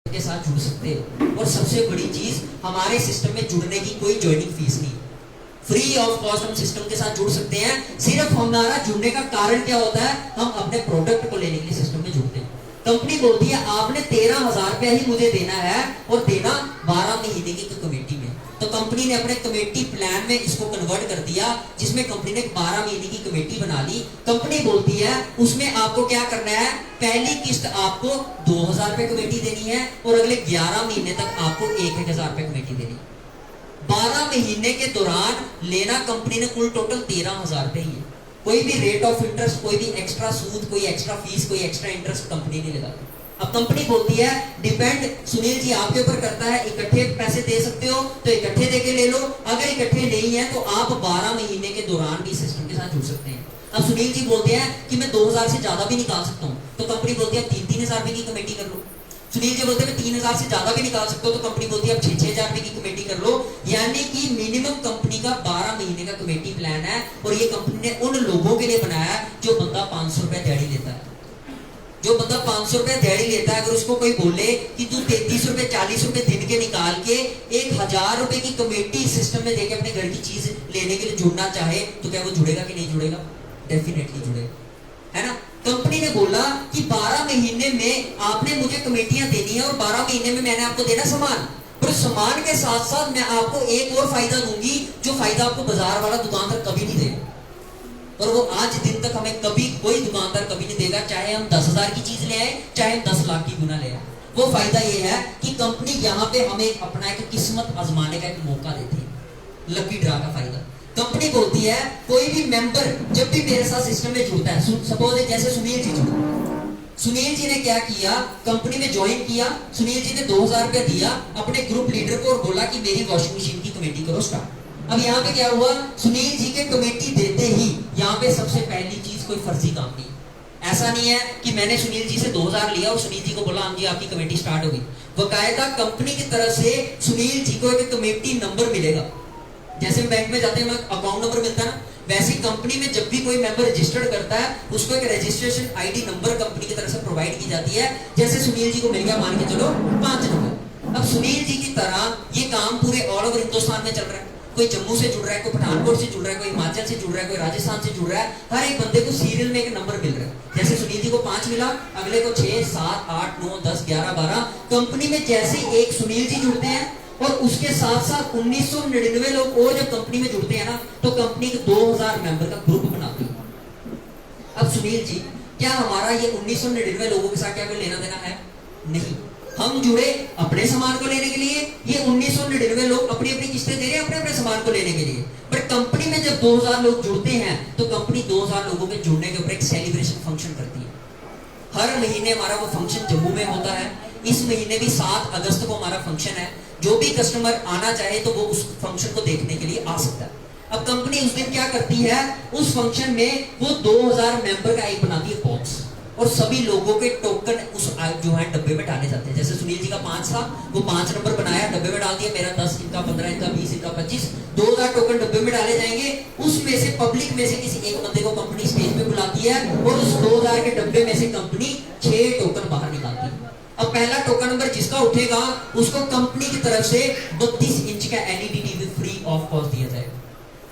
के साथ जुड़ सकते हो। और सबसे बड़ी चीज, हमारे सिस्टम में जुड़ने की कोई ज्वाइनिंग फीस नहीं, फ्री ऑफ कॉस्ट हम सिस्टम के साथ जुड़ सकते हैं। सिर्फ हमारा जुड़ने का कारण क्या होता है, हम अपने प्रोडक्ट को लेने के लिए सिस्टम में जुड़ते हैं। कंपनी बोलती है आपने 13,000 रुपया ही मुझे देना है और देना 12 महीने की कमेटी में। तो कंपनी ने अपने कमेटी प्लान में इसको कन्वर्ट कर दिया, जिसमें कंपनी ने 12 महीने की कमेटी बना ली। कंपनी बोलती है उसमें आपको क्या करना है, पहली किस्त आपको 2,000 रुपए कमेटी देनी है और अगले 11 महीने तक आपको 1,000 रुपए कमेटी देनी है। 12 महीने के दौरान लेना कंपनी ने कुल टोटल 13,000 रुपए ही है। कोई भी रेट ऑफ इंटरेस्ट, कोई भी एक्स्ट्रा सूद, कोई एक्स्ट्रा फीस, कोई एक्स्ट्रा इंटरेस्ट कंपनी नहीं लगाती। अब कंपनी बोलती है डिपेंड सुनील जी आपके ऊपर करता है, इकट्ठे पैसे दे सकते हो तो इकट्ठे देके ले लो, अगर इकट्ठे नहीं है तो आप 12 महीने के दौरान भी सिस्टम के साथ जुड़ सकते हैं। अब सुनील जी बोलते हैं कि मैं 2,000 से ज्यादा भी निकाल सकता हूँ, तो कंपनी बोलती है 3,000 रुपए की कमेटी कर लो। सुनील जी बोलते हैं 3,000 से ज्यादा भी निकाल सकते हो, तो कंपनी बोलती है अब 6,000 रुपए की कमेटी कर लो। यानी कि मिनिमम कंपनी का 12 महीने का कमेटी प्लान है, और ये कंपनी ने उन लोगों के लिए बनाया है जो बंदा 500 रुपए दिहाड़ी लेता है। जो बंदा 500 रुपए दिहाड़ी लेता है, अगर उसको कोई बोले कि तू 33 रुपए 40 रुपए दिन के निकाल के 1,000 रुपए की कमेटी सिस्टम में देके अपने घर की चीज लेने के लिए जुड़ना चाहे, तो क्या वो जुड़ेगा कि नहीं जुड़ेगा? डेफिनेटली जुड़ेगा, है ना। कंपनी ने बोला कि 12 महीने में आपने मुझे कमेटियां देनी है और 12 महीने में मैंने आपको देना सामान, पर सामान के साथ साथ मैं आपको एक और फायदा दूंगी, जो फायदा आपको बाजार वाला दुकानदार कभी नहीं देगा, और वो आज दिन तक हमें कभी कोई दुकानदार कभी नहीं देगा, चाहे हम 10,000 की चीज ले आए, चाहे हम 10 लाख की गुना ले आए। वो फायदा ये है कि कंपनी यहाँ पे हमें अपना एक किस्मत आजमाने का एक मौका देती है, लकी ड्रा का फायदा। कंपनी बोलती है कोई भी मेंबर जब भी मेरे साथ सिस्टम में जुड़ता है, सपोज जैसे सुनील जी जुड़े, सुनील जी ने क्या किया, कंपनी में ज्वाइन किया, सुनील जी ने 2,000 रुपया दिया अपने ग्रुप लीडर को और बोला कि मेरी वॉशिंग मशीन की कमेटी करो स्टार्ट। अब यहाँ पे क्या हुआ, सुनील जी के कमेटी देते ही यहाँ पे सबसे पहली चीज कोई फर्जी काम नहीं। ऐसा नहीं है कि मैंने सुनील जी से 2,000 लिया और सुनील जी को बोला हाँ जी आपकी कमेटी स्टार्ट होगी। बकायदा कंपनी की तरफ से सुनील जी को एक कमेटी नंबर मिलेगा, जैसे बैंक में जाते हैं अकाउंट नंबर मिलता है ना, वैसे कंपनी में जब भी कोई मेंबर रजिस्टर्ड करता है उसको एक रजिस्ट्रेशन आईडी नंबर कंपनी की तरफ से प्रोवाइड की जाती है। जैसे सुनील जी को मिल गया मान के चलो 5 नंबर। अब सुनील जी की तरह ये काम पूरे ऑल ओवर हिंदुस्तान में चल रहा है, कोई जम्मू से जुड़ रहा है, कोई पठानकोट से जुड़ रहा है, कोई हिमाचल से जुड़ रहा है, कोई राजस्थान से जुड़ रहा है, हर एक बंदे को सीरियल में एक नंबर मिल रहा है। जैसे सुनील जी को 5 मिला, अगले को 6, 7, 8, 9, 10, 11, 12। कंपनी में जैसे एक सुनील जी जुड़ते हैं और उसके साथ साथ 1999 लोग और जब कंपनी में जुड़ते हैं ना, तो कंपनी 2,000 मेंबर का ग्रुप बनाती है। अब सुनील जी, क्या हमारा ये 1999 लोगों के साथ क्या कोई लेना देना है? नहीं। हम जुड़े अपने सामान को लेने के लिए, ये 1999 लोग अपनी अपनी किस्तें दे रहे हैं अपने अपने सामान को लेने के लिए। पर कंपनी में जब 2,000 लोग जुड़ते हैं तो कंपनी 2,000 लोगों के जुड़ने के ऊपर एक सेलिब्रेशन फंक्शन करती है। हर महीने हमारा वो फंक्शन जम्मू में होता है। इस महीने भी 7 अगस्त को हमारा फंक्शन है। जो भी कस्टमर आना चाहे तो वो उस फंक्शन को देखने के लिए आ सकता है। अब कंपनी उस दिन क्या करती है, उस फंक्शन में वो 2,000 मेंबर का एक बनाती है बॉक्स, और सभी लोगों के टोकन उस जो है डब्बे में डाले जाते हैं। जैसे सुनील जी का 5 था, वो 5 नंबर बनाया, डब्बे में डाल दिया, मेरा 10, इनका 15, इनका 20, इनका 25, 2,000 टोकन डब्बे में डाले जाएंगे। उसमें से पब्लिक में से किसी एक बंदे को कंपनी स्टेज पे बुलाती है और उस 2,000 के डब्बे में से कंपनी 6 टोकन बाहर निकालती है। अब पहला टोकन नंबर जिसका उठेगा उसको कंपनी की तरफ से 32 इंच का LED TV free of cost दिया जाएगा।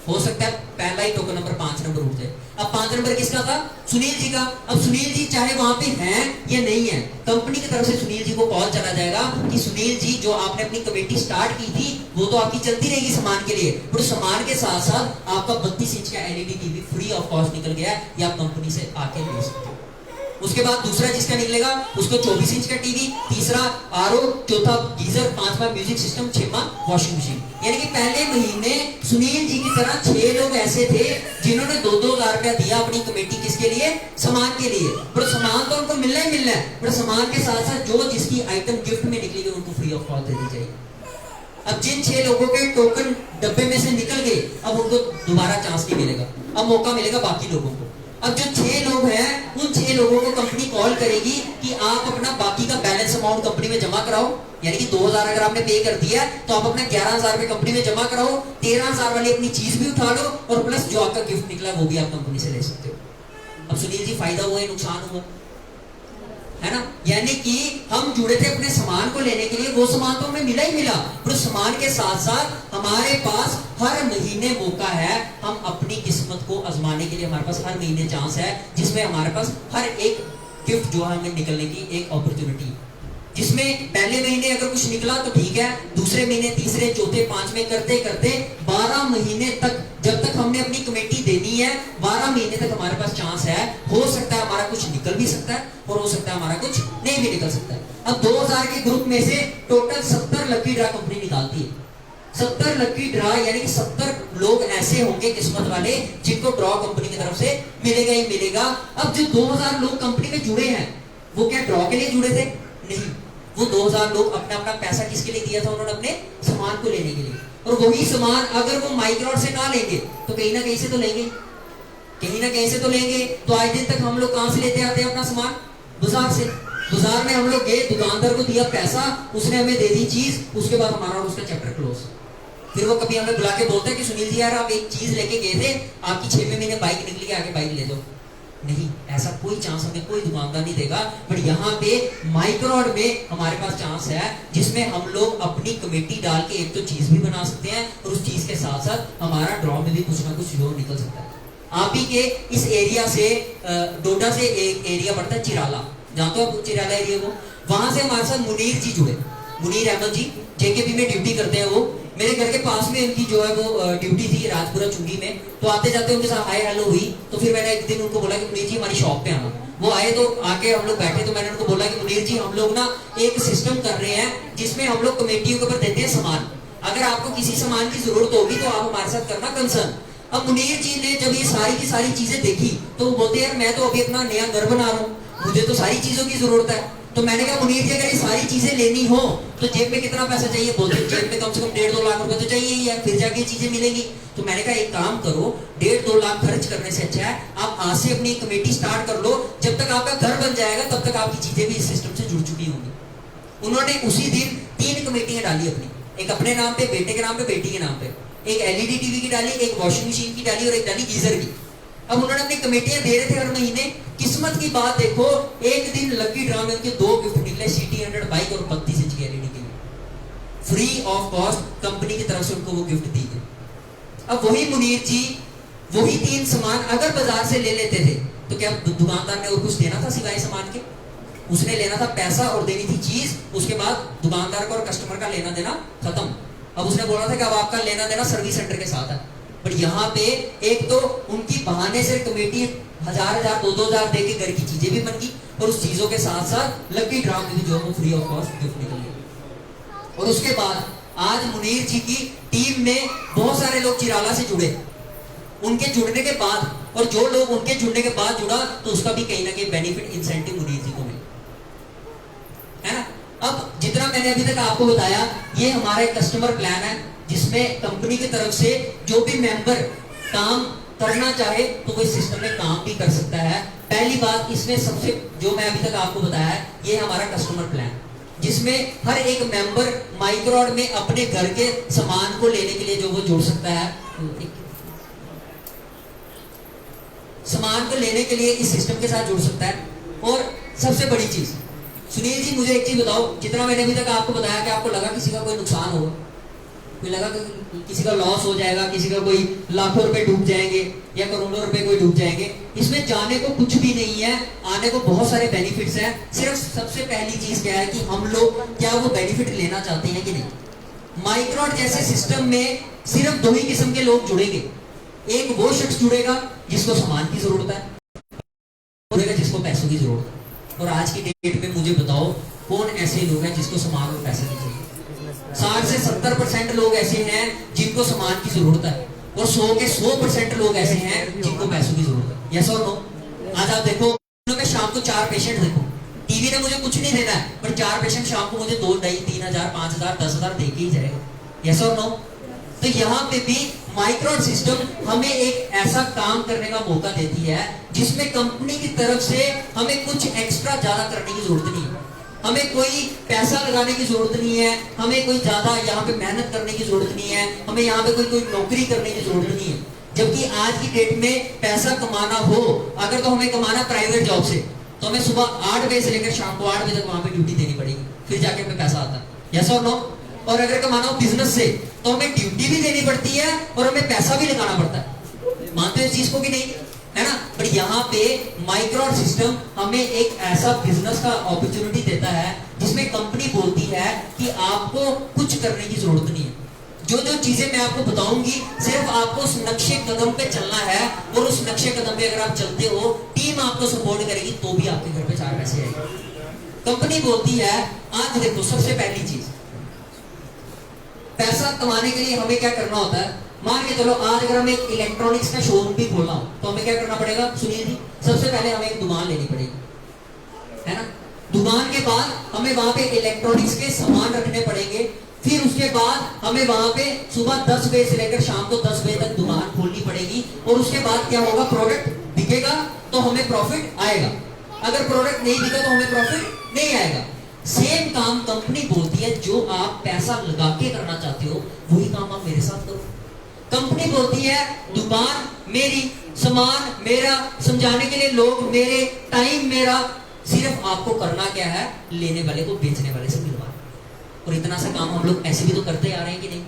हो सकता है पहला ही टोकन नंबर 5 नंबर उठ जाए। अब 5 नंबर किसका था? सुनील जी का। अब सुनील जी चाहे वहां पे हैं या नहीं है, कंपनी की तरफ से सुनील जी को कॉल चला जाएगा कि सुनील जी जो आपने अपनी कमेटी स्टार्ट की थी वो तो आपकी चलती रहेगी सामान के लिए, पर सामान के साथ साथ आपका 32 इंच का LED TV free of cost निकल गया है, या आप कंपनी से आके ले सकते हो। उसके बाद दूसरा जिसका निकलेगा उसको 24 इंच का टीवी, तीसरा आरओ, चौथा गीजर, 5वां म्यूजिक सिस्टम, 6वां वॉशिंग मशीन। यानी कि पहले महीने सुनील जी की तरह 6 लोग ऐसे थे जिन्होंने 2,000 रुपया दिया अपनी कमेटी, किसके लिए? सामान के लिए। पर सामान तो उनको मिलना ही मिलना है, पर सामान के साथ साथ जो जिसकी आइटम गिफ्ट में निकली गई उनको फ्री ऑफ कॉस्ट दे दी जाएगी। अब जिन 6 लोगों के टोकन डब्बे में से निकल गए, अब उनको दोबारा चांस नहीं मिलेगा, अब मौका मिलेगा बाकी लोगों को। अब जो 6 लोग हैं उन 6 लोगों को कंपनी कॉल करेगी कि आप अपना बाकी का बैलेंस अमाउंट कंपनी में जमा कराओ। यानी कि 2,000 अगर आपने पे कर दिया तो आप अपना 11,000 रुपए कंपनी में जमा कराओ, 13,000 वाली अपनी चीज भी उठा लो, और प्लस जो आपका गिफ्ट निकला वो भी आप कंपनी से ले सकते हो। अब सुनील जी फायदा हुआ या नुकसान हुआ? है ना। यानी कि हम जुड़े थे अपने सामान को लेने के लिए, वो सामान तो हमें मिला ही मिला, पर उस सामान के साथ साथ हमारे पास हर महीने मौका है, हम अपनी किस्मत को आजमाने के लिए हमारे पास हर महीने चांस है, जिसमें हमारे पास हर एक गिफ्ट जो है हमें निकलने की एक अपॉर्चुनिटी, जिसमें पहले महीने अगर कुछ निकला तो ठीक है, दूसरे महीने, तीसरे, चौथे, पांचवें करते करते 12 महीने तक, जब तक हमने अपनी कमेटी देनी है 12 महीने तक हमारे पास चांस है। हो सकता है हमारा कुछ निकल भी सकता है और हो सकता है हमारा कुछ नहीं भी निकल सकता है। अब 2000 के ग्रुप में से टोटल 70 लकी ड्रा कंपनी निकालती है। 70 लकी ड्रा यानी कि 70 लोग ऐसे होंगे किस्मत वाले जिनको ड्रॉ कंपनी की तरफ से मिलेगा ही मिलेगा। अब जो 2000 लोग कंपनी में जुड़े हैं वो क्या ड्रॉ के लिए जुड़े थे? नहीं, वो 2000 लोग अपना अपना पैसा किसके लिए दिया था? उन्होंने अपने सामान को लेने के लिए। और वही सामान अगर वो माइक्रोड से ना लेंगे तो कहीं ना कहीं से तो लेंगे, कहीं ना कहीं से तो लेंगे। तो आज दिन तक हम लोग कहां से लेते आते हैं अपना सामान? बाजार से। बाजार में हम लोग गए, दुकानदार को दिया पैसा, उसने हमें दे दी चीज, उसके बाद हमारा उसका चैप्टर क्लोज। फिर वो कभी हमें बुला के बोलता है कि सुनील जी यार आप एक चीज लेके गए थे, आपकी 6वें महीने बाइक निकली है, आगे बाइक ले दो। नहीं, ऐसा कोई चांस हमें कोई दुकानदार नहीं देगा। बट यहाँ पे माइक्रोड में हमारे पास चांस है जिसमें हम लोग अपनी कमेटी डाल के एक तो चीज भी बना सकते हैं और उस चीज के साथ साथ हमारा ड्रॉ में भी कुछ ना कुछ जो निकल सकता है। आप ही के इस एरिया से डोडा से एक एरिया पड़ता है चिराला, जानते हो चिराला एरिया को? वहां से हमारे साथ मुनीर जी जुड़े, मुनीर अहमद जी जेकेपी में ड्यूटी करते हैं। वो मेरे घर के पास में उनकी जो है वो ड्यूटी थी राजपुरा चुंगी में। तो आते जाते उनके साथ हाय हेलो हुई। तो फिर मैंने एक दिन उनको बोला कि मुनीर जी हमारी शॉप पे आना। वो आए तो आके हम लोग बैठे, तो मैंने उनको बोला कि मुनीर जी हम लोग ना एक सिस्टम कर रहे हैं जिसमें हम लोग कमेटियों के ऊपर देते हैं सामान, अगर आपको किसी सामान की जरूरत होगी तो आप हमारे साथ करना कंसर्न। अब मुनीर जी ने जब ये सारी की सारी चीजें देखी तो वो बोलते यार मैं तो अभी अपना नया घर बना रहा हूँ, मुझे तो सारी चीजों की जरूरत है। तो मैंने कहा मुनीर जी अगर ये सारी चीजें लेनी हो तो जेब में कितना पैसा चाहिए? बोलते जेब में कम से कम 1.5-2 लाख रुपए तो चाहिए ही है, फिर जाके चीजें मिलेंगी। तो मैंने कहा एक काम करो, 1.5-2 लाख खर्च करने से अच्छा है आप आज से अपनी कमेटी स्टार्ट कर लो, जब तक आपका घर बन जाएगा तब तक आपकी चीजें भी इस सिस्टम से जुड़ चुकी होंगी। उन्होंने उसी दिन 3 कमेटियां डाली अपनी, एक अपने नाम पे, बेटे के नाम पे, बेटी के नाम पे, एक एलईडी टीवी की डाली, एक वॉशिंग मशीन की डाली और एक डाली गीजर की। अब उन्होंने अपनी कमेटियां दे रहे थे हर महीने। किस्मत की बात देखो, एक दिन लकी ड्रा में उनके 2 गिफ्ट निकले, सिटी 100 बाइक और 32 इंच की LED TV, free of cost company की तरफ से उनको वो गिफ्ट दी गई। अब वही मुनीर जी वही 3 सामान अगर बाजार से ले लेते थे तो क्या दुकानदार ने और कुछ देना था सिवाय सामान के? उसने लेना था पैसा और देनी थी चीज, उसके बाद दुकानदार का और कस्टमर का लेना देना खत्म। अब उसने बोला था कि अब आपका लेना देना सर्विस सेंटर के साथ है। बट यहाँ पे एक तो उनकी बहाने से कमेटी 1000-1000, 2-2000 दे के घर की चीजें भी बन गई और उस चीजों के साथ साथ लकी ड्रा में भी जो है फ्री ऑफ कॉस्ट गिफ्ट निकल गई। और उसके बाद आज मुनीर जी की टीम में बहुत सारे लोग चिराला से जुड़े। उनके जुड़ने के बाद, और जो लोग उनके जुड़ने के बाद जुड़ा तो उसका भी कहीं ना कहीं बेनिफिट इंसेंटिव मुनीर जी को मिला, है ना। अब जितना मैंने अभी तक आपको बताया ये हमारा एक कस्टमर प्लान है जिसमें कंपनी की तरफ से जो भी मेंबर काम करना चाहे तो वो इस सिस्टम में काम भी कर सकता है। पहली बात इसमें सबसे जो मैं अभी तक आपको बताया है ये हमारा कस्टमर प्लान, जिसमें हर एक मेंबर माइक्रोड में अपने घर के सामान को लेने के लिए जो वो जोड़ सकता है, सामान को लेने के लिए इस सिस्टम के साथ जुड़ सकता है। और सबसे बड़ी चीज, सुनील जी मुझे एक चीज बताओ, जितना मैंने अभी तक आपको बताया कि आपको लगा किसी का कोई नुकसान होगा, कोई लगा कि किसी का लॉस हो जाएगा, किसी का कोई लाखों रुपए डूब जाएंगे या करोड़ों रुपए कोई डूब जाएंगे, इसमें जाने को कुछ भी नहीं है, आने को बहुत सारे बेनिफिट्स हैं। सिर्फ सबसे पहली चीज क्या है कि हम लोग क्या वो बेनिफिट लेना चाहते हैं कि नहीं। माइक्रोड जैसे सिस्टम में सिर्फ 2 ही किस्म के लोग जुड़ेंगे, एक वो शख्स जुड़ेगा जिसको सामान की जरूरत है, जुड़ेगा जिसको पैसों की जरूरत है। और आज की डेट में मुझे बताओ कौन ऐसे लोग हैं जिसको सामान और पैसे की जरूरत है? 60 से 70% लोग ऐसे हैं जिनको सामान की जरूरत है और 100 के 100% लोग ऐसे हैं जिनको पैसों की जरूरत है। यस और नो? आज आप देखो मैं शाम को 4 पेशेंट देखो, टीवी ने मुझे कुछ नहीं देना है पर 4 पेशेंट शाम को मुझे 2, 2.5, 3,000, 5,000, 10,000 दे के ही जाएगा। यस और नो? तो यहाँ पे भी माइक्रोड सिस्टम हमें एक ऐसा काम करने का मौका देती है जिसमें कंपनी की तरफ से हमें कुछ एक्स्ट्रा ज्यादा करने की जरूरत नहीं है, हमें कोई पैसा लगाने की जरूरत नहीं है, हमें कोई ज्यादा यहाँ पे मेहनत करने की जरूरत नहीं है, हमें यहाँ पे कोई नौकरी करने की जरूरत नहीं है। जबकि आज की डेट में पैसा कमाना हो अगर तो हमें कमाना प्राइवेट जॉब से, तो हमें सुबह 8 बजे से लेकर शाम को 8 बजे तक वहां पे ड्यूटी देनी पड़ेगी, फिर जाके हमें पैसा आता है। यस और नो? और अगर कमाना हो बिजनेस से तो हमें ड्यूटी भी देनी पड़ती है और हमें पैसा भी लगाना पड़ता है। मानते हो इस चीज को कि नहीं? है ना? पर यहाँ पे माइक्रोड सिस्टम हमें एक ऐसा बिजनेस का अपॉर्चुनिटी देता है जिसमें कंपनी बोलती है कि आपको कुछ करने की जरूरत नहीं है। जो जो चीजें मैं आपको बताऊंगी सिर्फ आपको उस नक्शे कदम पे चलना है, और उस नक्शे कदम पे अगर आप चलते हो, टीम आपको सपोर्ट करेगी, तो भी आपके घर पे 4 पैसे आएंगे। कंपनी बोलती है, आज देखो सबसे पहली चीज, पैसा कमाने के लिए हमें क्या करना होता है। मान के चलो आज अगर हमें इलेक्ट्रॉनिक्स का शोरूम भी खोलना हो तो हमें क्या करना पड़ेगा? सुनिए जी, सबसे पहले हमें एक दुकान लेनी पड़ेगी, है ना? दुकान के बाद हमें वहां पे इलेक्ट्रॉनिक्स के सामान रखने पड़ेंगे, फिर उसके बाद हमें वहां पे सुबह 10 बजे से लेकर शाम को 10 बजे तक दुकान खोलनी पड़ेगी, और उसके बाद क्या होगा? प्रोडक्ट बिकेगा तो हमें प्रॉफिट आएगा, अगर प्रोडक्ट नहीं बिका तो हमें प्रॉफिट नहीं आएगा। सेम काम कंपनी बोलती है, जो आप पैसा लगा के करना चाहते हो वही काम आप मेरे साथ करो। कंपनी बोलती है, दुकान मेरी, सामान मेरा, समझाने के लिए लोग मेरे, टाइम मेरा, सिर्फ आपको करना क्या है? लेने वाले को बेचने वाले से मिलवाना। और इतना सा काम हम लोग ऐसे भी तो करते आ रहे हैं कि नहीं?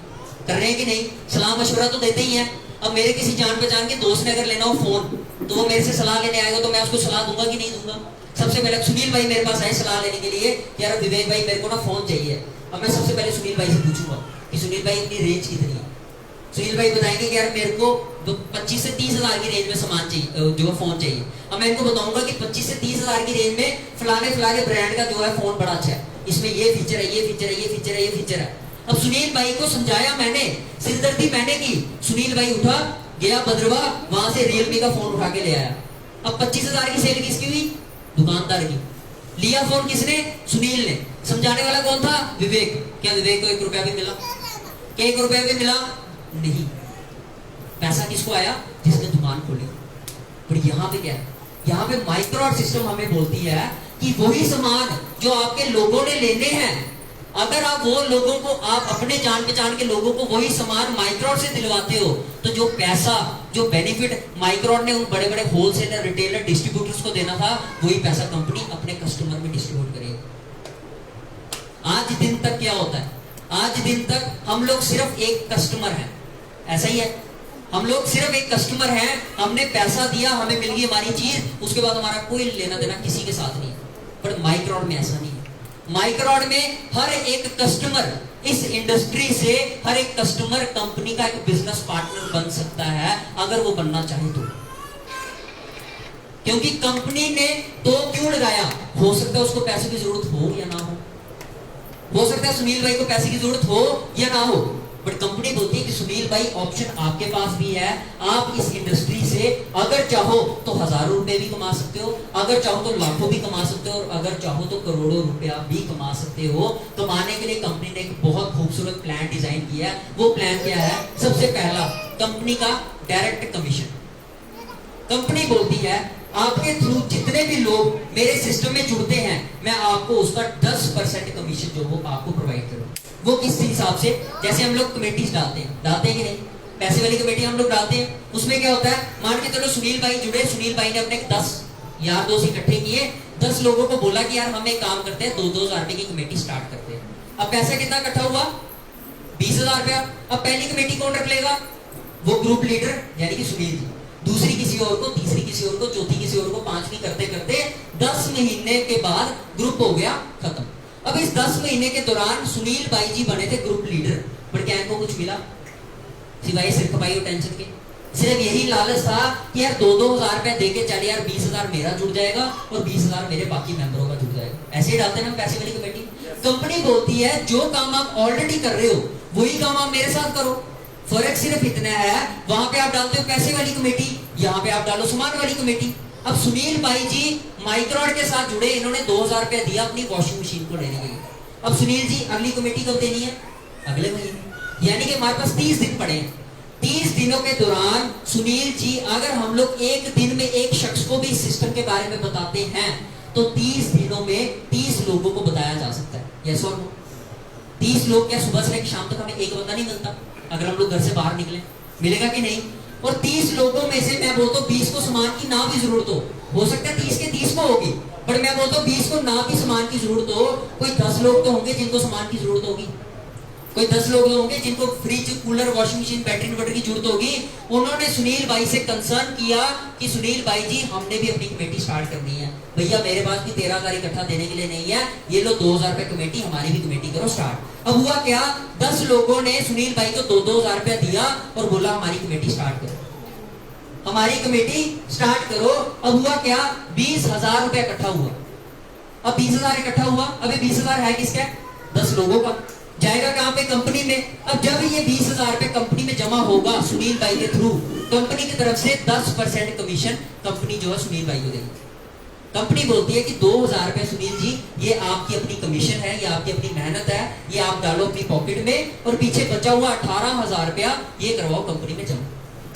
कर रहे हैं कि नहीं? सलाह मशवरा तो देते ही हैं। अब मेरे किसी जान पहचान के दोस्त ने अगर लेना हो फोन, तो वो मेरे से सलाह लेने आएगा, तो मैं उसको सलाह दूंगा कि नहीं दूंगा? सबसे पहले सुनील भाई मेरे पास आए सलाह लेने के लिए, यार विवेक भाई मेरे को ना फोन चाहिए। अब मैं सबसे पहले सुनील भाई से पूछूंगा कि सुनील भाई अपनी रेंज कितनी है। सुनील भाई बताएंगे कि यार मेरे को 25 से 30 हजार की रेंज में सामान चाहिए, जो फोन चाहिए। अब मैं इनको बताऊंगा कि 25 से 30 हजार की रेंज में फलाने ब्रांड का जो है फोन बड़ा अच्छा है, इसमें ये फीचर है, ये फीचर है, ये फीचर है, ये फीचर है। अब सुनील भाई को समझाया मैंने, सिरदर्दी मैंने की। सुनील भाई उठा, गया भद्रवा, वहां से रियलमी का फोन उठा के ले आया। अब 25 हजार की सेल किसकी हुई? दुकानदार की। लिया फोन किसने? सुनील ने। समझाने वाला कौन था? विवेक। क्या विवेक को 1 रुपया भी मिला? क्या 1 रुपया भी मिला? नहीं। पैसा किसको आया? जिसने दुकान खोली। पर यहाँ पे क्या है? यहाँ पे माइक्रोड सिस्टम हमें बोलती है कि वही सामान जो आपके लोगों ने लेने हैं, अगर आप वो लोगों को, आप अपने जान पहचान के लोगों को वही सामान माइक्रोड से दिलवाते हो, तो जो पैसा, जो बेनिफिट माइक्रोड ने उन बड़े बड़े होलसेलर, रिटेलर, डिस्ट्रीब्यूटर्स को देना था, वही पैसा कंपनी अपने कस्टमर में डिस्ट्रीब्यूट करेगी। आज दिन तक क्या होता है? आज दिन तक हम लोग सिर्फ एक कस्टमर हैं, ऐसा ही है। हम लोग सिर्फ एक कस्टमर हैं, हमने पैसा दिया, हमें मिल गई हमारी चीज, उसके बाद हमारा कोई लेना देना किसी के साथ नहीं है। पर माइक्रोड में ऐसा नहीं है। माइक्रोड में हर एक कस्टमर, इस इंडस्ट्री से हर एक कस्टमर कंपनी का एक बिजनेस पार्टनर बन सकता है, अगर वो बनना चाहे तो। क्योंकि कंपनी ने तो क्यों लगाया? हो सकता है उसको पैसे की जरूरत हो या ना हो सकता है सुनील भाई को पैसे की जरूरत हो या ना हो, बट कंपनी बोलती है कि सुनील भाई ऑप्शन आपके पास भी है। आप इस इंडस्ट्री से अगर चाहो तो हजारों रुपए भी कमा सकते हो, अगर चाहो तो लाखों भी कमा सकते हो, और अगर चाहो तो करोड़ों रुपया भी कमा सकते हो। कमाने के लिए कंपनी ने एक बहुत खूबसूरत प्लान डिजाइन किया है। वो प्लान क्या है? सबसे पहला, कंपनी का डायरेक्ट कमीशन। कंपनी बोलती है, आपके थ्रू जितने भी लोग मेरे सिस्टम में जुड़ते हैं, मैं आपको उसका 10% कमीशन जो हो आपको प्रोवाइड करूँ। वो किस हिसाब से? जैसे हम लोग कमेटीज डालते हैं कि नहीं? पैसे वाली कमेटी हम लोग डालते हैं। उसमें क्या होता है? मान के चलो सुनील भाई जुड़े, सुनील भाई ने अपने 10 यार दोस्त इकट्ठे किए, 10 लोगों को बोला कि यार हम एक काम करते हैं, 2-2 हजार रुपए की कमेटी स्टार्ट करते हैं। अब पैसा कितना इकट्ठा हुआ? 20,000 रुपया। अब पहली कमेटी कौन रख लेगा? वो ग्रुप लीडर यानी कि सुनील जी, दूसरी किसी और को, तीसरी किसी और को, चौथी किसी और को, 5वीं करते करते 10 महीने के बाद ग्रुप हो गया खत्म। अब इस 10 महीने के दौरान सुनील भाई जी बने थे ग्रुप लीडर, पर क्या इनको कुछ मिला सिवाय सिर खपाई और टेंशन के? सिर्फ यही लालच था कि यार 2-2 हजार रुपए देके चल, यार 20,000 मेरा जुड़ जाएगा और 20,000 मेरे बाकी मेंबरों का जुड़ जाएगा। ऐसे ही डालते हैं ना पैसे वाली कमेटी। कंपनी बोलती है, जो काम आप ऑलरेडी कर रहे हो वही काम आप मेरे साथ करो। फर्क सिर्फ इतना है, वहां पे आप डालते हो पैसे वाली कमेटी, यहाँ पे आप डालो सामान वाली कमेटी। अब सुनील भाई जी माइक्रोड के साथ जुड़े, इन्होंने 2,000 रुपया दिया अपनी वॉशिंग मशीन को लेने के लिए। अब सुनील जी अगली कमेटी कब देनी है? अगले महीने। यानी कि हमारे पास 30 दिन पड़े हैं। 30 दिनों के दौरान सुनील जी, अगर हम लोग एक दिन में एक शख्स को भी इस सिस्टम के बारे में बताते हैं, तो 30 दिनों में 30 लोगों को बताया जा सकता है। यस और नो? 30 लोग क्या? सुबह से लेकर शाम तक हमें एक बंदा नहीं मिलता अगर हम लोग घर से बाहर निकले? मिलेगा कि नहीं? और 30 लोगों में से मैं बोलता हूँ 20 को सामान की ना भी जरूरत हो सकता है 30 के 30 को होगी, बट मैं बोलता हूँ 20 को ना भी सामान की जरूरत हो, कोई 10 लोग तो होंगे जिनको सामान की जरूरत होगी, कोई 10 लोग होंगे जिनको fridge, cooler, washing machine, battery inverter की जरूरत होगी। उन्होंने सुनील भाई से कंसर्न किया कि सुनील भाई जी हमने भी अपनी कमेटी स्टार्ट करनी है, भैया मेरे पास भी 13,000 इकट्ठा देने के लिए नहीं है, ये लो 2,000 रुपए कमेटी, हमारी भी कमेटी करो स्टार्ट। अब हुआ क्या, 10 लोगों ने सुनील भाई को 2,000 रुपया दिया और बोला हमारी कमेटी स्टार्ट करो, हमारी कमेटी स्टार्ट करो। अब हुआ क्या, 20,000 रुपया इकट्ठा हुआ। अब 20,000 इकट्ठा हुआ, अभी 20,000 है किसका, 10 लोगों का, जाएगा कहां पे, कंपनी में। अब जब ये 20,000 रुपए कंपनी में जमा होगा सुनील भाई के थ्रू, कंपनी की तरफ से 10% कमीशन कंपनी जो है सुनील भाई को देगी। कंपनी बोलती है कि 2,000 रुपए सुनील जी ये आपकी अपनी कमीशन है, ये आपकी अपनी मेहनत है, ये आप डालो अपनी पॉकेट में, और पीछे बचा हुआ 18,000 रुपया ये करवाओ कंपनी में जमा।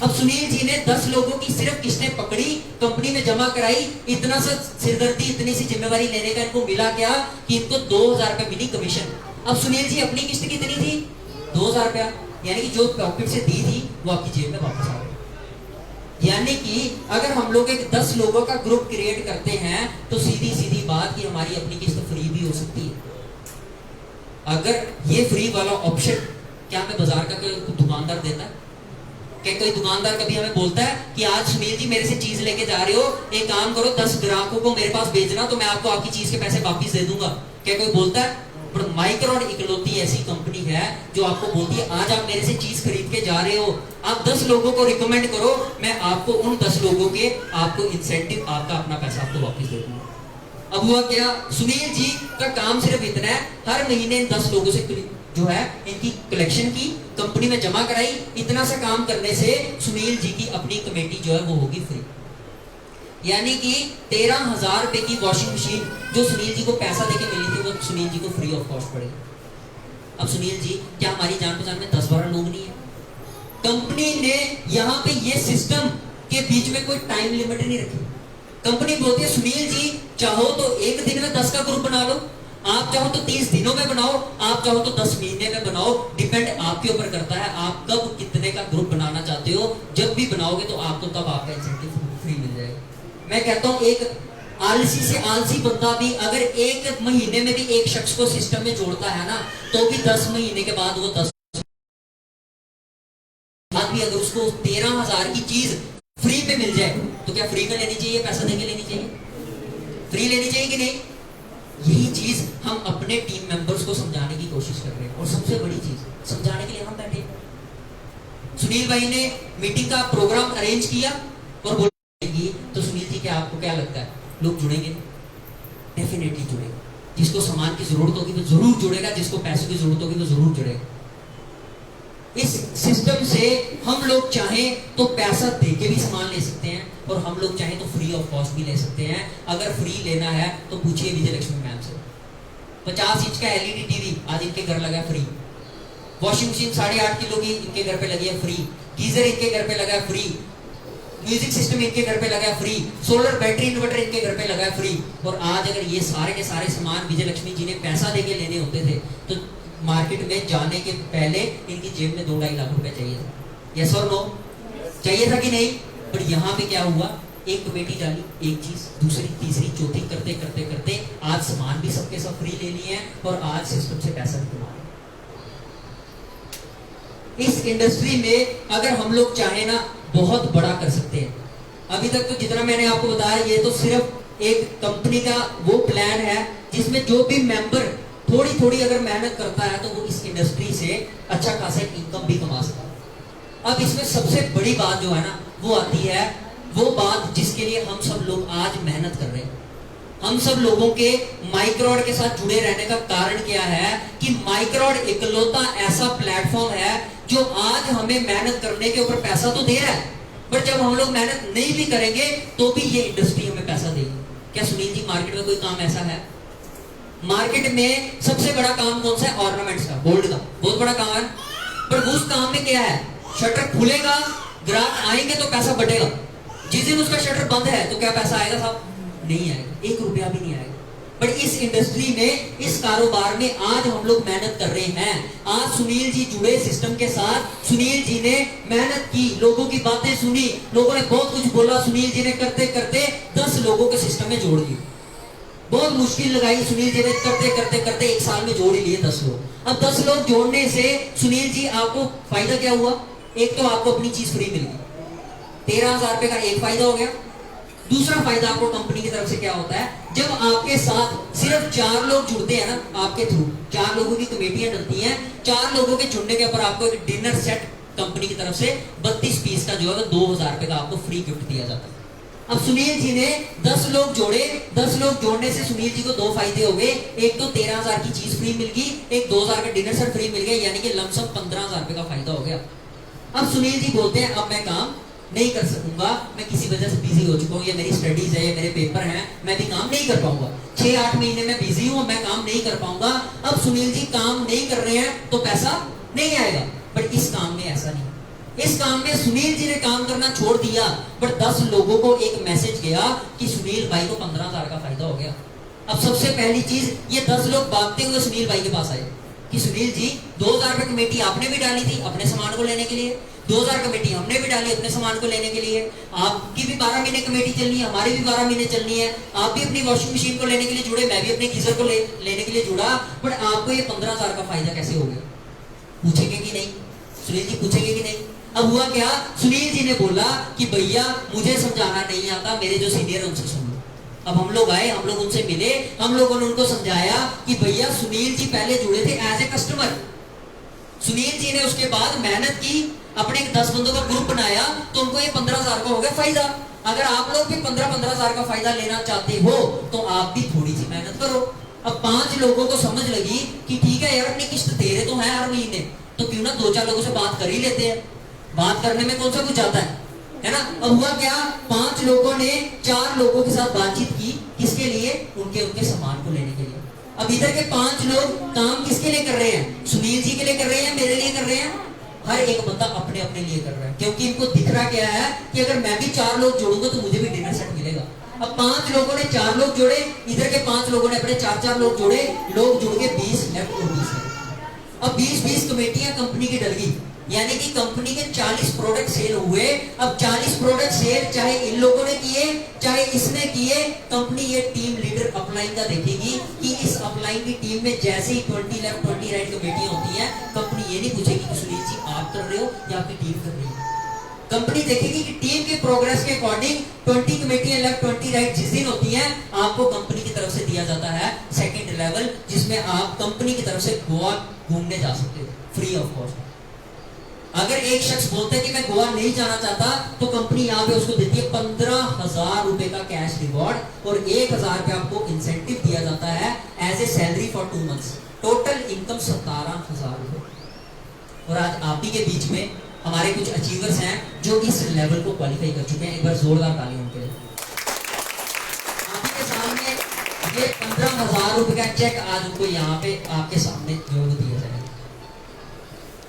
अब सुनील जी ने 10 लोगों की सिर्फ किस्तें पकड़ी, कंपनी में जमा कराई, इतना सा सिरदर्दी, इतनी सी जिम्मेवारी लेने का इनको मिला क्या कि इनको 2,000 रुपए मिली कमीशन। अब सुनील जी अपनी किस्त कितनी थी, 2,000 रुपया, यानी कि जो पॉकेट से दी थी वो आपकी जेब में वापस आ गई। यानी कि अगर हम लोग एक 10 लोगों का ग्रुप क्रिएट करते हैं तो सीधी सीधी बात कि हमारी अपनी किस्त फ्री भी हो सकती है। अगर ये फ्री वाला ऑप्शन क्या हमें बाजार का कोई दुकानदार देता है? क्या कोई दुकानदार कभी हमें बोलता है कि आज सुनील जी मेरे से चीज लेके जा रहे हो, एक काम करो 10 ग्राहकों को मेरे पास भेजना तो मैं आपको आपकी चीज के पैसे वापिस दे दूंगा? क्या कोई बोलता है? पर माइक्रोन इकलौती ऐसी कंपनी है जो आपको बोलती है आज आप मेरे से चीज खरीद के जा रहे हो, आप 10 लोगों को रिकमेंड करो, मैं आपको उन 10 लोगों के आपको इंसेंटिव, आपका अपना पैसा आपको वापस दे दूंगा। अब हुआ क्या, सुनील जी का काम सिर्फ इतना है, हर महीने इन 10 लोगों से जो है इनकी कलेक्शन की, कंपनी में जमा कराई, इतना सा काम करने से सुनील जी की अपनी कमेटी जो है वो होगी फ्री। यानी कि 13,000 रुपए की वॉशिंग मशीन जो सुनील जी को पैसा देके मिली थी वो सुनील जी को फ्री ऑफ कॉस्ट पड़ेगी। अब सुनील जी क्या हमारी जान पहचान में 10-12 लोग नहीं है? कंपनी ने यहाँ पे ये सिस्टम के बीच में कोई टाइम लिमिट नहीं रखी। कंपनी बोलती है सुनील जी चाहो तो एक दिन में 10 का ग्रुप बना लो, आप चाहो तो 30 दिनों में बनाओ, आप चाहो तो 10 महीने में बनाओ, डिपेंड आपके ऊपर करता है आप कब कितने का ग्रुप बनाना चाहते हो। जब भी बनाओगे तो आपको तब आपका इंसेंटिव फ्री मिल जाएगा। मैं कहता हूं एक आलसी से आलसी बंदा भी अगर एक महीने में भी एक शख्स को सिस्टम में जोड़ता है ना, तो भी 10 महीने के बाद वो 10 भी अगर उसको 13,000 की चीज फ्री पे मिल जाए तो क्या फ्री में लेनी चाहिए, पैसा देके लेनी चाहिए? फ्री लेनी चाहिए कि नहीं? यही चीज हम अपने टीम मेंबर्स को समझाने की कोशिश कर रहे हैं, और सबसे बड़ी चीज समझाने के लिए हम बैठे। सुनील भाई ने मीटिंग का प्रोग्राम अरेंज किया और बोलेगी तो सुनील जी क्या आपको क्या लगता है लोग जुड़ेंगे? डेफिनेटली जुड़ेगा। जिसको सामान की जरूरत होगी वो जरूर जुड़ेगा, जिसको पैसों की जरूरत होगी वो जरूर जुड़ेगा। इस सिस्टम से हम लोग चाहें तो पैसा देके भी सामान ले सकते हैं, और हम लोग चाहें तो फ्री ऑफ कॉस्ट भी ले सकते हैं। अगर फ्री लेना है तो पूछिए विजय लक्ष्मी मैम से। 50 इंच का एलईडी टीवी आज इनके घर लगा फ्री, वॉशिंग मशीन 8.5 किलो की इनके घर पे लगी है फ्री, गीजर इनके घर पे लगा है फ्री, म्यूजिक सिस्टम इनके घर पे लगा है फ्री, सोलर बैटरी इन्वर्टर इनके घर पे लगा है फ्री। और आज अगर ये सारे के सारे सामान विजय लक्ष्मी जी ने पैसा देके लेने होते थे तो मार्केट में जाने के पहले इनकी जेब में 2-2.5 लाख रुपए चाहिए था। यस और नो? चाहिए था कि नहीं? पर यहाँ पे क्या हुआ, एक कमेटी डाली, एक चीज दूसरी तीसरी चौथी करते करते करते आज सामान भी सबके सब फ्री ले लिए हैं और आज सिस्टम से पैसा भी कमा रहे हैं। इस इंडस्ट्री में अगर हम लोग चाहे ना बहुत बड़ा कर सकते हैं। अभी तक तो जितना मैंने आपको बताया ये तो सिर्फ एक कंपनी का वो प्लान है जिसमें जो भी मेंबर थोड़ी थोड़ी अगर मेहनत करता है तो वो इस इंडस्ट्री से अच्छा खासा इनकम भी कमा सकता है। अब इसमें सबसे बड़ी बात जो है ना वो आती है, वो बात जिसके लिए हम सब लोग आज मेहनत कर रहे हैं। हम सब लोगों के माइक्रोड के साथ जुड़े रहने का कारण क्या है कि माइक्रोड इकलौता ऐसा प्लेटफॉर्म है जो आज हमें मेहनत करने के ऊपर पैसा तो दे रहा है, पर जब हम लोग मेहनत नहीं भी करेंगे तो भी ये इंडस्ट्री हमें पैसा देगी। क्या सुनील जी मार्केट में कोई काम ऐसा है? मार्केट में सबसे बड़ा काम कौन सा है? ऑर्नामेंट्स का, गोल्ड का बहुत बड़ा काम है। पर उस काम में क्या है, शटर खुलेगा, ग्राहक आएंगे तो पैसा बढ़ेगा। जिस दिन उसका शटर बंद है तो क्या पैसा आएगा साहब? नहीं आएगा, 1 रुपया भी नहीं आएगा। बट इस इंडस्ट्री में, इस कारोबार में आज हम लोग मेहनत कर रहे हैं। आज सुनील जी जुड़े सिस्टम के साथ, सुनील जी ने मेहनत की, लोगों की बातें सुनी, लोगों ने बहुत कुछ बोला, सुनील जी ने करते करते 10 लोगों के सिस्टम में जोड़ दिए। बहुत मुश्किल लगाई सुनील जी ने, करते करते करते 1 साल में जोड़ ही लिए 10 लोग। अब 10 लोग जोड़ने से सुनील जी आपको फायदा क्या हुआ? एक तो आपको अपनी चीज फ्री मिल गई, 13,000 रुपए का एक फायदा हो गया। दूसरा फायदा आपको कंपनी की तरफ से क्या होता है, जब आपके साथ सिर्फ 4 लोग जुड़ते हैं ना आपके थ्रू, 4 लोगों की कमेटियां डलती हैं, 4 लोगों के जुड़ने के ऊपर आपको एक डिनर सेट कंपनी की तरफ से 32 पीस का जो है 2,000 रुपए का आपको फ्री गिफ्ट दिया जाता है। अब सुनील जी ने 10 लोग जोड़े, 10 लोग जोड़ने से सुनील जी को 2 फायदे हो गए। एक तो 13,000 की चीज फ्री मिल गई, एक 2,000 का डिनर सेट फ्री मिल गया, यानी कि लमसम 15,000 रुपए का फायदा हो गया। अब सुनील जी बोलते हैं अब मैं काम नहीं कर सकूंगा, मैं किसी वजह से बिजी हो चुका हूँ, या मेरी स्टडीज है या मेरे पेपर हैं, मैं भी काम नहीं कर पाऊंगा, 6-8 महीने में बिजी हूँ, मैं काम नहीं कर पाऊंगा। अब सुनील जी काम नहीं कर रहे हैं तो पैसा नहीं आएगा, बट इस काम में ऐसा नहीं। इस काम में सुनील जी ने काम करना छोड़ दिया, बट 10 लोगों को एक मैसेज गया कि सुनील भाई को 15,000 का फायदा हो गया। अब सबसे पहली चीज, ये 10 लोग भागते हुए सुनील भाई के पास आए कि सुनील जी 2,000 रुपए कमेटी आपने भी डाली थी अपने सामान को लेने के लिए, 2,000 कमेटी हमने भी डाली अपने सामान को लेने के लिए, आपकी भी 12 महीने कमेटी चलनी है, हमारी भी 12 महीने चलनी है, आप भी अपनी वॉशिंग मशीन को लेने के लिए जुड़े, मैं भी अपने गीजर को लेने के लिए जुड़ा, बट आपको ये 15,000 का फायदा कैसे हो गया? पूछेंगे कि नहीं? सुनील जी पूछेंगे कि नहीं? अब हुआ क्या, सुनील जी ने बोला कि भैया मुझे समझाना नहीं आता, मेरे जो सीनियर है उनसे सुन लो। अब हम लोग आए, हम लोग उनसे मिले, हम लोगों ने उनको समझाया कि भैया सुनील जी पहले जुड़े थे as a customer, Sunil ji ने उसके बाद मेहनत की, अपने 10 बंदों का ग्रुप बनाया, तो उनको ये 15,000 का हो गया फायदा। अगर आप लोग भी 15,000 का फायदा लेना चाहते हो तो आप भी थोड़ी सी मेहनत करो। अब 5 लोगों को समझ लगी कि ठीक है यार, अपनी किस्त दे रहे तो है हर महीने, तो क्यों ना 2-4 लोगों से बात कर ही लेते हैं, बात करने में कौन सा कुछ आता है ना? अब हुआ क्या, 5 लोगों ने 4 लोगों के साथ बातचीत की, किसके लिए? उनके सामान को लेने के लिए। अब इधर के 5 लोग काम किसके लिए कर रहे हैं? सुनील जी के लिए कर रहे हैं, मेरे लिए कर रहे हैं, हर एक बंदा अपने अपने लिए कर रहा है, क्योंकि इनको दिख रहा क्या है कि अगर मैं भी 4 लोग जोड़ूंगा तो मुझे भी डिनर सेट मिलेगा। अब 5 लोगों ने 4 लोग जोड़े, इधर के 5 लोगों ने अपने 4-4 लोग जोड़े, लोग जुड़ के 20 लेफ्ट और 20 है। अब 20-20 कमेटियां कंपनी की डल गई, यानी कि कंपनी के 40 प्रोडक्ट सेल हुए। अब 40 प्रोडक्ट सेल चाहे इन लोगों ने किए चाहे इसने किए, कंपनी ये टीम लीडर अपलाइन का देखेगी कि इस अपलाइन की टीम में जैसे ही 20 लेफ्ट 20 राइट कमेटियां होती हैं, कंपनी ये नहीं पूछेगी कि सुनील जी आप कर रहे हो या आपकी टीम कर रही है। कंपनी देखेगी कि टीम के प्रोग्रेस के अकॉर्डिंग 20 कमेटियां लेफ्ट 20 राइट जिस दिन होती हैं, आपको कंपनी की तरफ से दिया जाता है सेकंड लेवल, जिसमें आप कंपनी की तरफ से गोवा घूमने जा सकते हो फ्री ऑफ कॉस्ट। अगर एक शख्स बोलता है कि मैं गोवा नहीं जाना चाहता, तो कंपनी यहाँ पे उसको देती है 15,000 रुपए का कैश रिवॉर्ड और 1,000 रुपए आपको इंसेंटिव दिया जाता है as a salary for 2 months. Total income 17,000 रुपए। और आज आप ही के बीच में हमारे कुछ अचीवर्स हैं जो इस लेवल को क्वालिफाई कर चुके हैं। एक बार जोरदार ताली उनके लिए। आप ही के सामने ये 15,000 रुपए का चेक आज उनको यहाँ पे आपके सामने जोड़ दिया जाएगा।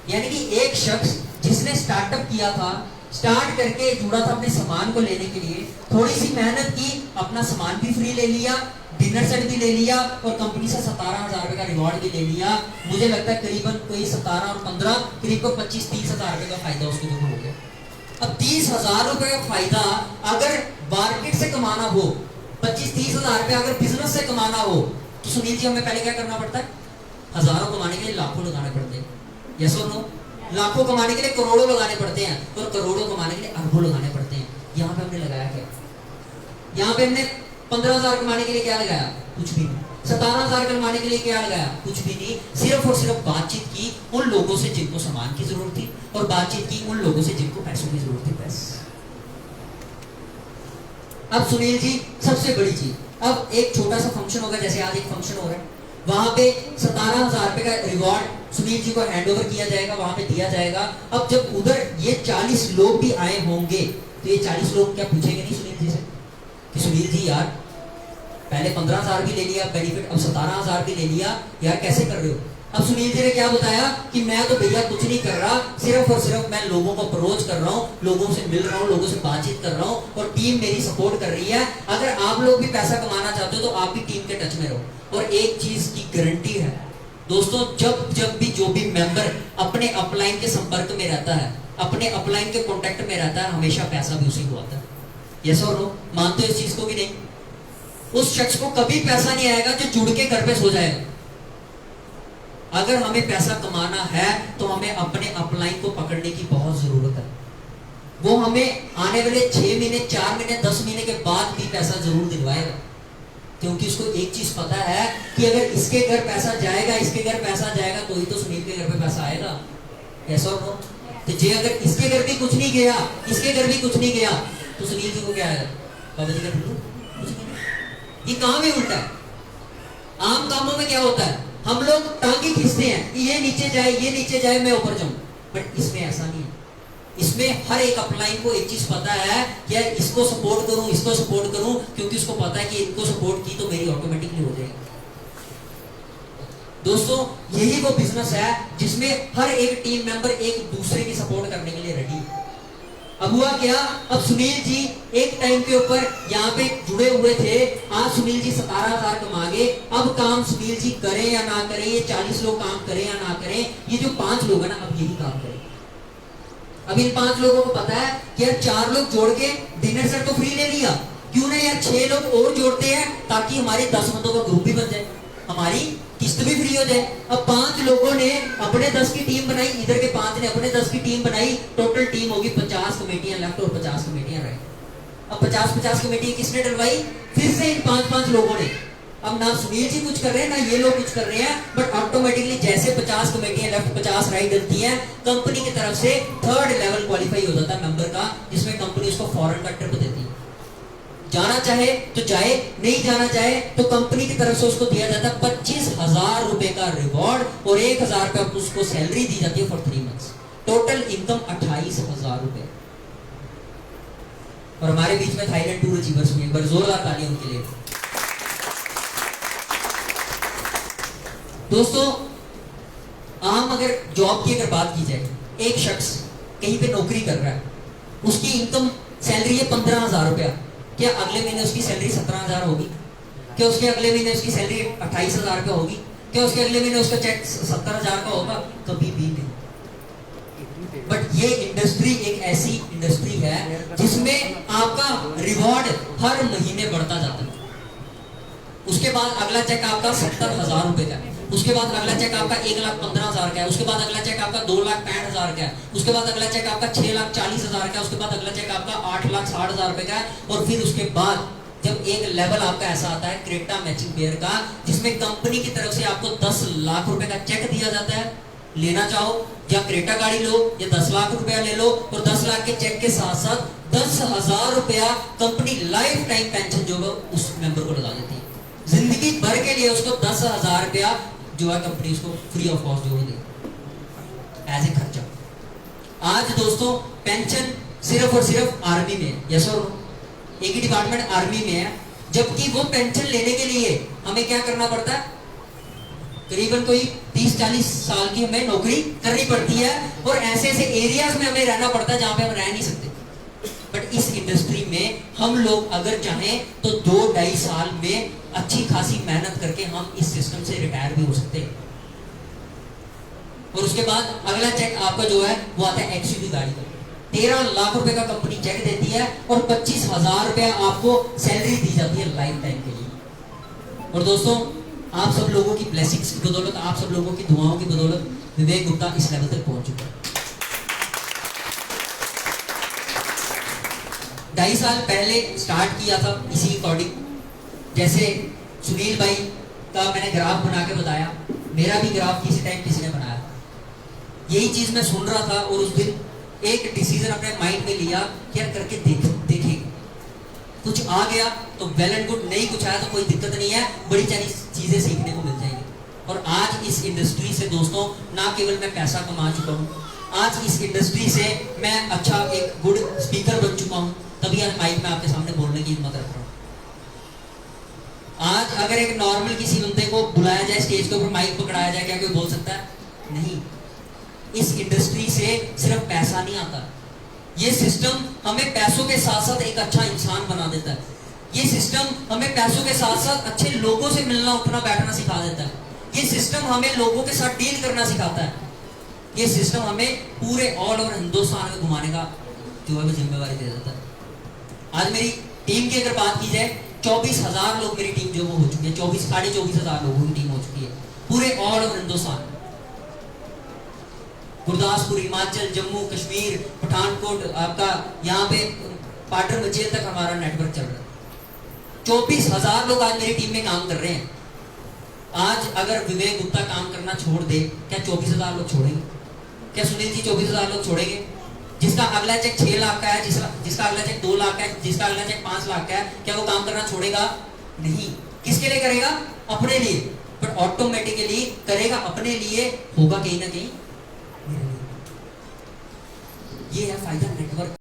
यानी कि एक शख्स जिसने स्टार्टअप किया था, स्टार्ट करके जुड़ा था अपने सामान को लेने के लिए, थोड़ी सी मेहनत की, अपना सामान भी फ्री ले लिया, डिनर सेट भी ले लिया और कंपनी से 17,000 रुपए का रिवॉर्ड भी ले लिया। मुझे लगता है करीबन कोई 17 और 15 करीब 25-30 हजार रुपए का फायदा उसको जो हो गया। अब 30,000 रुपए का फायदा अगर मार्केट से कमाना हो, 25-30 हजार रुपए अगर बिजनेस से कमाना हो, तो सुनील जी हमें पहले क्या करना पड़ता है? हजारों कमाने के लिए लाखों लगाने पड़ते हैं। यस और नो? लाखों कमाने के लिए करोड़ों लगाने पड़ते हैं और करोड़ों कमाने के लिए अरबों लगाने पड़ते हैं। यहाँ पे हमने लगाया क्या? यहाँ पे हमने 15,000 कमाने के लिए क्या लगाया? कुछ भी नहीं। 17,000 कमाने के लिए क्या लगाया? कुछ भी नहीं। सिर्फ और सिर्फ बातचीत की उन लोगों से जिनको सामान की जरूरत थी और बातचीत की उन लोगों से जिनको पैसों की जरूरत थी। बस। अब सुनील जी सबसे बड़ी चीज, अब एक छोटा सा फंक्शन होगा, जैसे आज एक फंक्शन हो रहा है, वहां पे 17,000 रुपए का रिवॉर्ड सुनील जी को हैंड ओवर किया जाएगा, वहां पे दिया जाएगा। अब जब उधर ये 40 लोग भी आए होंगे, तो ये 40 लोग क्या पूछेंगे नहीं सुनील जी से कि सुनील जी यार पहले 15,000 भी ले लिया बेनिफिट, अब 17,000 भी ले लिया, यार कैसे कर रहे हो? अब सुनील जी ने क्या बताया कि मैं तो भैया कुछ नहीं कर रहा, सिर्फ और सिर्फ मैं लोगों को अप्रोच कर रहा हूँ, लोगों से मिल रहा हूँ, लोगों से बातचीत कर रहा हूँ और टीम मेरी सपोर्ट कर रही है। अगर आप लोग भी पैसा कमाना चाहते हो तो आप भी टीम के टच में रहो। और एक चीज की गारंटी है दोस्तों, जब भी जो भी मेंबर अपने अपलाइन के संपर्क में रहता है, अपने अपलाइन के कॉन्टेक्ट में रहता है, हमेशा पैसा भी उसी को आता है। यस और नो? मानते हो इस चीज को भी नहीं? उस शख्स को कभी पैसा नहीं आएगा जो जुड़ के घर पे सो जाएगा। अगर हमें पैसा कमाना है तो हमें अपने अपलाइन को पकड़ने की बहुत जरूरत है। वो हमें आने वाले 6 महीने, 4 महीने, 10 महीने के बाद भी पैसा जरूर दिलवाएगा, क्योंकि उसको एक चीज पता है कि अगर इसके घर पैसा जाएगा, इसके घर पैसा जाएगा तो ही तो सुनील के घर पे पैसा आएगा। ऐसा हो तो जे अगर इसके घर भी कुछ नहीं गया, इसके घर भी कुछ नहीं गया, तो सुनील जी को क्या आएगा? बाबा जी का कुछ नहीं। ये काम ही उल्टा है। आम कामों में क्या होता है, हम लोग टांगे खींचते हैं, ये नीचे जाए, ये नीचे जाए, मैं ऊपर जाऊं, बट इसमें ऐसा नहीं है। इसमें हर एक अपलाइन को एक चीज पता है कि इसको सपोर्ट करूं, इसको सपोर्ट करूं, क्योंकि उसको पता है कि इनको सपोर्ट की तो मेरी ऑटोमेटिकली हो जाएगी। दोस्तों, यही वो बिजनेस है जिसमें हर एक टीम मेंबर एक दूसरे की सपोर्ट करने के लिए रेडी है। अब हुआ क्या, अब सुनील जी एक टाइम के ऊपर यहाँ पे जुड़े हुए थे, आज सुनील जी 17,000 कमा गए। अब काम सुनील जी करें या ना करें, ये 40 लोग काम करें या ना करें, ये जो 5 लोग है ना, अब यही काम करें। अब इन 5 लोगों को पता है कि यार 4 लोग जोड़ के डिनर सेट तो फ्री ले लिया, क्यों ना यार 6 लोग और जोड़ते हैं ताकि हमारे 10 बंदों का ग्रुप भी बन जाए, हमारी किस्त भी फ्री हो जाए। अब 5 लोगों ने अपने 10 की टीम बनाई, इधर के 5 ने अपने 10 की टीम बनाई, टोटल टीम होगी 50 कमेटियां लेफ्ट और 50 कमेटियां राइट। अब 50-50 कमेटियां किसने डलवाई? फिर से इन 5-5 लोगों ने। अब ना सुनील जी कुछ कर रहे हैं ना ये लोग कुछ कर रहे हैं, बट ऑटोमेटिकली जैसे 50 कमेटियां लेफ्ट 50 राइट डलती हैं, कंपनी की तरफ से 3rd लेवल क्वालिफाई हो जाता है मेंबर का, जिसमें कंपनी उसको फॉरेन का ट्रिप देती है। जाना चाहे तो जाए, नहीं जाना चाहे तो कंपनी की तरफ से उसको दिया जाता है 25,000 रुपए का रिवॉर्ड और 1,000 रुपए उसको सैलरी दी जाती है फॉर 3 मंथ्स। टोटल इनकम 28,000 रुपए। और हमारे बीच में थाईलैंड टूर अचीवर्स हुए, एक बार जोरदार तालियां उनके लिए। दोस्तों, आम अगर जॉब की अगर बात की जाए, एक शख्स कहीं पे नौकरी कर रहा है, उसकी इनकम सैलरी है 15,000 रुपया, क्या अगले महीने उसकी सैलरी 17,000 होगी? क्या उसके अगले महीने उसकी सैलरी 28,000 रुपया होगी? क्या उसके अगले महीने उसका चेक 70,000 का होगा? कभी भी नहीं। बट ये इंडस्ट्री एक ऐसी इंडस्ट्री है जिसमें आपका रिवॉर्ड हर महीने बढ़ता जाता है। उसके बाद अगला चेक आपका 70,000 रुपए का है, उसके बाद अगला चेक आपका 1,15,000 का है, उसके बाद अगला चेक आपका 2,65,000 का है, उसके बाद अगला चेक आपका 6,40,000 का है, उसके बाद अगला चेक आपका 8,60,000 रुपए का है। और फिर उसके बाद जब एक लेवल आपका ऐसा आता है क्रेटा मैचिंग पेयर का, जिसमें कंपनी की तरफ से आपको 10 लाख रुपए का चेक दिया जाता है, लेना चाहो या क्रेटा गाड़ी लो या 10 लाख रुपया ले लो, और 10 लाख के चेक के साथ साथ 10,000 रुपया कंपनी लाइफ टाइम पेंशन जो है उस मेंबर को लगा देती है। जिंदगी भर के लिए उसको 10,000 रुपया जो है कंपनी उसको फ्री ऑफ कॉस्ट जो दे एज ए खर्चा। आज दोस्तों पेंशन सिर्फ और सिर्फ आर्मी में है, यस और नो? एक ही डिपार्टमेंट आर्मी में है, जबकि वो पेंशन लेने के लिए हमें क्या करना पड़ता है? करीबन कोई 30-40 साल की हमें नौकरी करनी पड़ती है, और ऐसे ऐसे एरियाज में हमें रहना पड़ता है जहां पे हम रह नहीं सकते। बट इस इंडस्ट्री में हम लोग अगर चाहें तो 2-2.5 साल में अच्छी खासी मेहनत करके हम इस सिस्टम से रिटायर भी हो सकते हैं। और उसके बाद अगला चेक आपका जो है वो आता है एक्सयूवी गाड़ी का, 13 लाख रुपए का कंपनी चेक देती है, और 25,000 रुपया आपको सैलरी दी जाती है लाइफ टाइम के लिए। और दोस्तों, आप सब लोगों की ब्लेसिंग्स की बदौलत, आप सब लोगों की दुआओं की बदौलत विवेक गुप्ता इस लेवल तक पहुंच चुका है। 2.5 साल पहले स्टार्ट किया था इसी अकॉर्डिंग, जैसे सुनील भाई का मैंने ग्राफ बना के बताया, मेरा भी ग्राफ किसी टाइम किसी ने बनाया। यही चीज मैं सुन रहा था और उस दिन एक डिसीजन अपने माइंड में लिया कि यार करके देखेंगे। कुछ आ गया तो वेल एंड गुड, नहीं कुछ आया तो कोई दिक्कत नहीं है, बड़ी सारी चीजें सीखने को मिल जाएंगी। और आज इस इंडस्ट्री से दोस्तों ना केवल मैं पैसा कमा चुका हूँ, आज इस इंडस्ट्री से मैं अच्छा एक गुड स्पीकर बन चुका हूँ, तभी आज माइक में आपके सामने बोलने की हिम्मत रख रहा हूँ। आज अगर एक नॉर्मल किसी बंदे को बुलाया जाए स्टेज के ऊपर, माइक पकड़ाया जाए, क्या कोई बोल सकता है? नहीं। इस इंडस्ट्री से सिर्फ पैसा नहीं आता, ये सिस्टम हमें पैसों के साथ साथ एक अच्छा इंसान बना देता है। ये सिस्टम हमें पैसों के साथ साथ अच्छे लोगों से मिलना उठना बैठना सिखा देता है। ये सिस्टम हमें लोगों के साथ डील करना सिखाता है। ये सिस्टम हमें पूरे ऑल ओवर हिंदुस्तान में घुमाने का जो है जिम्मेवारी दे देता है। आज मेरी टीम की अगर बात की जाए, 24,000 लोग मेरी टीम जो वो हो चुकी है, 24,000 लोगों की टीम हो चुकी है पूरे ऑल ओवर हिंदुस्तान। गुरदासपुर, हिमाचल, जम्मू कश्मीर, पठानकोट, आपका यहाँ पे पाटर मचेल तक हमारा नेटवर्क चल रहा है। 24,000 लोग आज मेरी टीम में काम कर रहे हैं। आज अगर विवेक गुप्ता काम करना छोड़ दे, क्या 24,000 लोग छोड़ेंगे? क्या सुनील जी 24,000 लोग छोड़ेंगे? जिसका अगला चेक 6 लाख का है, जिसका अगला चेक 2 लाख का है, जिसका अगला चेक 5 लाख का है, क्या वो काम करना छोड़ेगा? नहीं। किसके लिए करेगा? अपने लिए। बट ऑटोमेटिकली करेगा अपने लिए, होगा कहीं ना कहीं। ये है फायदा नेटवर्क।